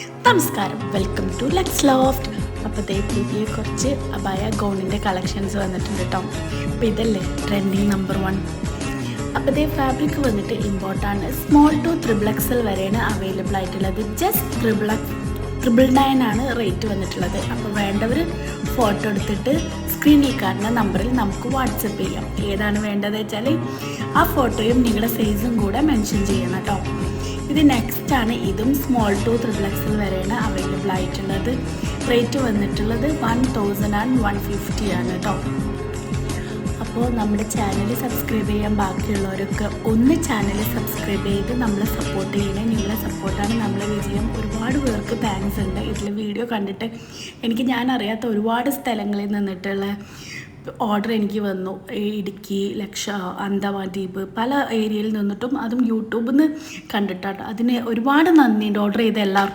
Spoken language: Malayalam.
നമസ്കാരം, വെൽക്കം ടു ലെക്സ് ലോഫ്റ്റ്. അപ്പോൾ പുതിയ കുറച്ച് അബായ ഗൗണിൻ്റെ കളക്ഷൻസ് വന്നിട്ടുണ്ട് കേട്ടോ. അപ്പോൾ ഇതല്ലേ ട്രെൻഡിങ് നമ്പർ 1. അപ്പോൾ ഫാബ്രിക് വന്നിട്ട് ഇമ്പോർട്ടാണ്. സ്മോൾ ടു XXL വരെയാണ് അവൈലബിൾ ആയിട്ടുള്ളത്. ജസ്റ്റ് 999 ആണ് റേറ്റ് വന്നിട്ടുള്ളത്. അപ്പോൾ വേണ്ടവർ ഫോട്ടോ എടുത്തിട്ട് സ്ക്രീനിൽ കാണുന്ന നമ്പറിൽ നമുക്ക് വാട്സപ്പ് ചെയ്യാം. ഏതാണ് വേണ്ടത് വെച്ചാൽ ആ ഫോട്ടോയും നിങ്ങളുടെ സൈസും കൂടെ മെൻഷൻ ചെയ്യണം കേട്ടോ. ഇത് നെക്സ്റ്റ് ആണ്. ഇതും സ്മോൾ ടു XXL വരെയാണ് അവൈലബിൾ ആയിട്ടുള്ളത്. റേറ്റ് വന്നിട്ടുള്ളത് 1150 ആണ് കേട്ടോ. അപ്പോൾ നമ്മുടെ ചാനൽ സബ്സ്ക്രൈബ് ചെയ്യാൻ ബാക്കിയുള്ളവരൊക്കെ ഒന്ന് ചാനൽ സബ്സ്ക്രൈബ് ചെയ്ത് നമ്മളെ സപ്പോർട്ട് ചെയ്യണേ. നിങ്ങളെ സപ്പോർട്ടാണ് നമ്മളെ വിജയം. ഒരുപാട് പേർക്ക് താങ്ക്സ് ഉണ്ട്. ഇതിൽ വീഡിയോ കണ്ടിട്ട് ഞാൻ അറിയാത്ത ഒരുപാട് സ്ഥലങ്ങളിൽ നിന്നിട്ടുള്ള ഓർഡർ എനിക്ക് വന്നു. ഇടുക്കി, അന്തമാൻ ദ്വീപ്, പല ഏരിയയിൽ നിന്നിട്ടും, അതും യൂട്യൂബിൽ നിന്ന് കണ്ടിട്ടാട്ടോ. അതിന് ഒരുപാട് നന്ദിയുണ്ട് ഓർഡർ ചെയ്ത എല്ലാവർക്കും.